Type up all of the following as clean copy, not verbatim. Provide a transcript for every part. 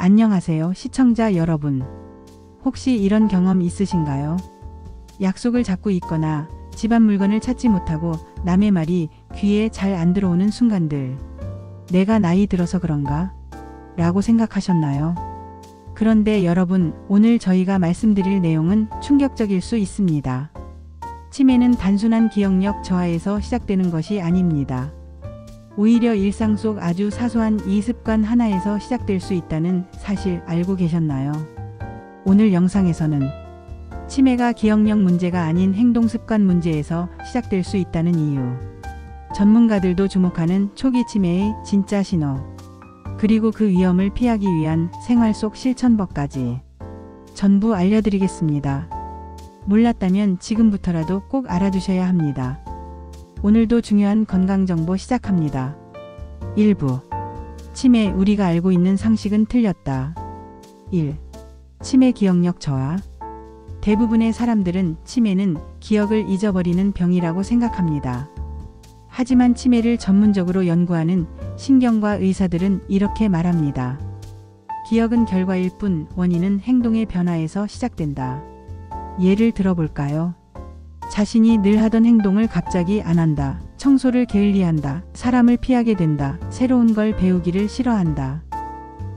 안녕하세요, 시청자 여러분. 혹시 이런 경험 있으신가요? 약속을 잡고 있거나 집안 물건을 찾지 못하고 남의 말이 귀에 잘 안 들어오는 순간들. 내가 나이 들어서 그런가? 라고 생각하셨나요? 그런데 여러분, 오늘 저희가 말씀드릴 내용은 충격적일 수 있습니다. 치매는 단순한 기억력 저하에서 시작되는 것이 아닙니다. 오히려 일상 속 아주 사소한 이 습관 하나에서 시작될 수 있다는 사실 알고 계셨나요? 오늘 영상에서는 치매가 기억력 문제가 아닌 행동 습관 문제에서 시작될 수 있다는 이유, 전문가들도 주목하는 초기 치매의 진짜 신호, 그리고 그 위험을 피하기 위한 생활 속 실천법까지 전부 알려드리겠습니다. 몰랐다면 지금부터라도 꼭 알아두셔야 합니다. 오늘도 중요한 건강정보 시작합니다. 1부. 치매, 우리가 알고 있는 상식은 틀렸다. 1. 치매 기억력 저하. 대부분의 사람들은 치매는 기억을 잊어버리는 병이라고 생각합니다. 하지만 치매를 전문적으로 연구하는 신경과 의사들은 이렇게 말합니다. 기억은 결과일 뿐 원인은 행동의 변화에서 시작된다. 예를 들어볼까요? 자신이 늘 하던 행동을 갑자기 안 한다. 청소를 게을리한다. 사람을 피하게 된다. 새로운 걸 배우기를 싫어한다.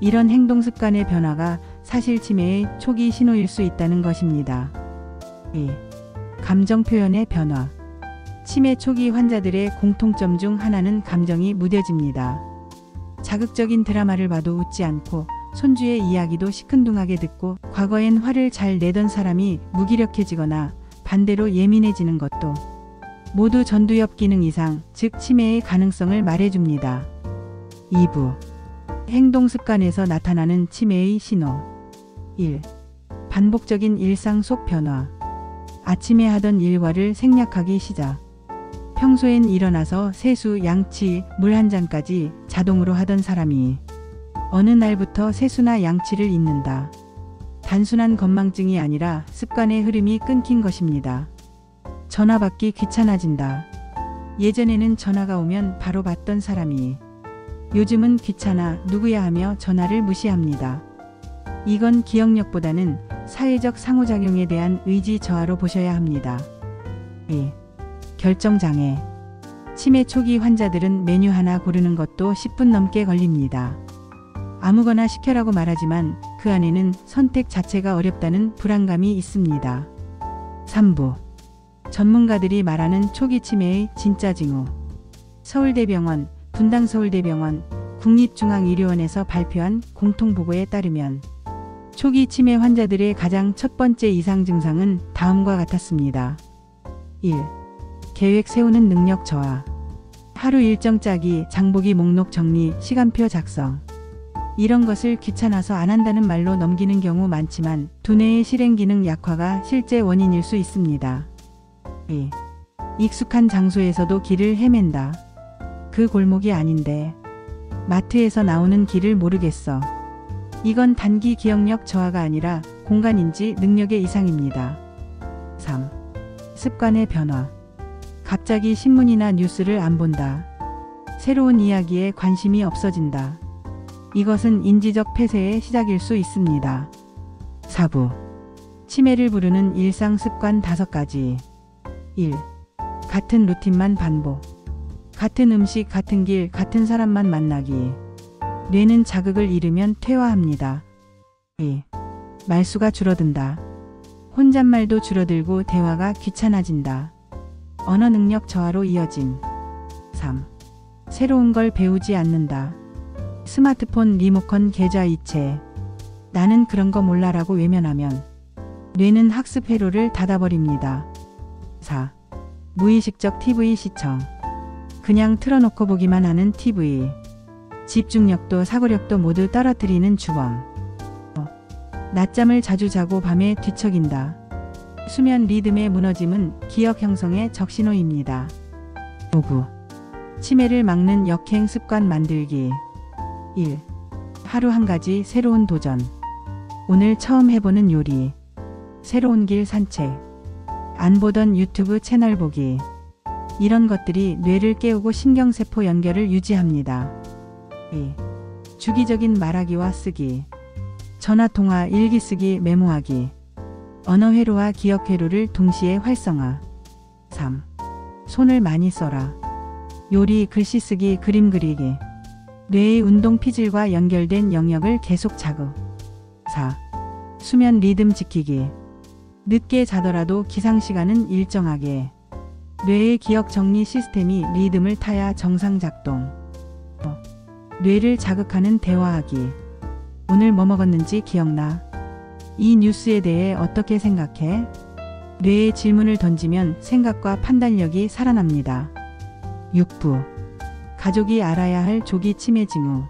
이런 행동 습관의 변화가 사실 치매의 초기 신호일 수 있다는 것입니다. 2. 감정 표현의 변화. 치매 초기 환자들의 공통점 중 하나는 감정이 무뎌집니다. 자극적인 드라마를 봐도 웃지 않고 손주의 이야기도 시큰둥하게 듣고 과거엔 화를 잘 내던 사람이 무기력해지거나 반대로 예민해지는 것도 모두 전두엽 기능 이상, 즉 치매의 가능성을 말해줍니다. 2부. 행동 습관에서 나타나는 치매의 신호. 1. 반복적인 일상 속 변화. 아침에 하던 일과를 생략하기 시작. 평소엔 일어나서 세수, 양치, 물 한 잔까지 자동으로 하던 사람이 어느 날부터 세수나 양치를 잊는다. 단순한 건망증이 아니라 습관의 흐름이 끊긴 것입니다. 전화 받기 귀찮아진다. 예전에는 전화가 오면 바로 받던 사람이 요즘은 귀찮아, 누구야 하며 전화를 무시합니다. 이건 기억력보다는 사회적 상호작용에 대한 의지 저하로 보셔야 합니다. 2. 결정장애. 치매 초기 환자들은 메뉴 하나 고르는 것도 10분 넘게 걸립니다. 아무거나 시켜라고 말하지만 그 안에는 선택 자체가 어렵다는 불안감이 있습니다. 3부. 전문가들이 말하는 초기 치매의 진짜 징후. 서울대병원, 분당서울대병원, 국립중앙의료원에서 발표한 공통보고에 따르면 초기 치매 환자들의 가장 첫 번째 이상 증상은 다음과 같았습니다. 1. 계획 세우는 능력 저하. 하루 일정 짜기, 장보기 목록 정리, 시간표 작성. 이런 것을 귀찮아서 안 한다는 말로 넘기는 경우 많지만 두뇌의 실행 기능 약화가 실제 원인일 수 있습니다. 2. 익숙한 장소에서도 길을 헤맨다. 그 골목이 아닌데 마트에서 나오는 길을 모르겠어. 이건 단기 기억력 저하가 아니라 공간인지 능력의 이상입니다. 3. 습관의 변화. 갑자기 신문이나 뉴스를 안 본다. 새로운 이야기에 관심이 없어진다. 이것은 인지적 폐쇄의 시작일 수 있습니다. 4부. 치매를 부르는 일상 습관 5가지. 1. 같은 루틴만 반복. 같은 음식, 같은 길, 같은 사람만 만나기. 뇌는 자극을 잃으면 퇴화합니다. 2. 말수가 줄어든다. 혼잣말도 줄어들고 대화가 귀찮아진다. 언어 능력 저하로 이어짐. 3. 새로운 걸 배우지 않는다. 스마트폰 리모컨 계좌 이체. 나는 그런 거 몰라라고 외면하면 뇌는 학습 회로를 닫아버립니다. 4. 무의식적 TV 시청. 그냥 틀어놓고 보기만 하는 TV. 집중력도 사고력도 모두 떨어뜨리는 주범. 낮잠을 자주 자고 밤에 뒤척인다. 수면 리듬의 무너짐은 기억 형성의 적신호입니다. 5부. 치매를 막는 역행 습관 만들기. 1. 하루 한 가지 새로운 도전. 오늘 처음 해보는 요리. 새로운 길 산책. 안 보던 유튜브 채널 보기. 이런 것들이 뇌를 깨우고 신경세포 연결을 유지합니다. 2. 주기적인 말하기와 쓰기. 전화통화, 일기쓰기, 메모하기. 언어 회로와 기억 회로를 동시에 활성화. 3. 손을 많이 써라. 요리, 글씨 쓰기, 그림 그리기. 뇌의 운동 피질과 연결된 영역을 계속 자극. 4. 수면 리듬 지키기. 늦게 자더라도 기상시간은 일정하게. 뇌의 기억 정리 시스템이 리듬을 타야 정상 작동. 5. 뇌를 자극하는 대화하기. 오늘 뭐 먹었는지 기억나? 이 뉴스에 대해 어떻게 생각해? 뇌에 질문을 던지면 생각과 판단력이 살아납니다. 6부. 가족이 알아야 할 조기 치매 징후.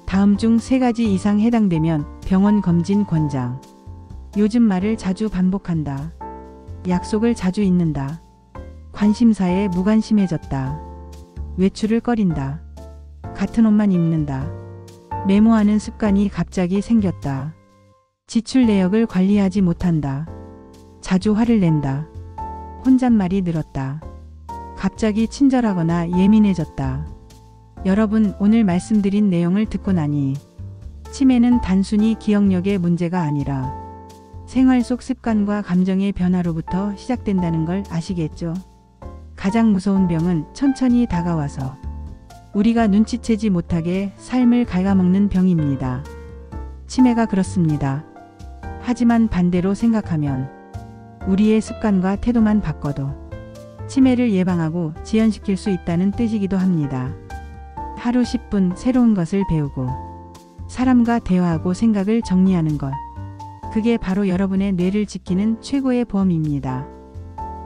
다음 중 3가지 이상 해당되면 병원 검진 권장. 요즘 말을 자주 반복한다. 약속을 자주 잊는다. 관심사에 무관심해졌다. 외출을 꺼린다. 같은 옷만 입는다. 메모하는 습관이 갑자기 생겼다. 지출 내역을 관리하지 못한다. 자주 화를 낸다. 혼잣말이 늘었다. 갑자기 친절하거나 예민해졌다. 여러분, 오늘 말씀드린 내용을 듣고 나니 치매는 단순히 기억력의 문제가 아니라 생활 속 습관과 감정의 변화로부터 시작된다는 걸 아시겠죠? 가장 무서운 병은 천천히 다가와서 우리가 눈치채지 못하게 삶을 갉아먹는 병입니다. 치매가 그렇습니다. 하지만 반대로 생각하면 우리의 습관과 태도만 바꿔도 치매를 예방하고 지연시킬 수 있다는 뜻이기도 합니다. 하루 10분 새로운 것을 배우고 사람과 대화하고 생각을 정리하는 것. 그게 바로 여러분의 뇌를 지키는 최고의 보험입니다.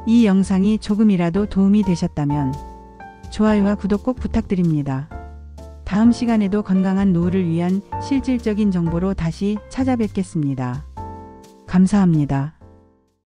이 영상이 조금이라도 도움이 되셨다면 좋아요와 구독 꼭 부탁드립니다. 다음 시간에도 건강한 노후를 위한 실질적인 정보로 다시 찾아뵙겠습니다. 감사합니다.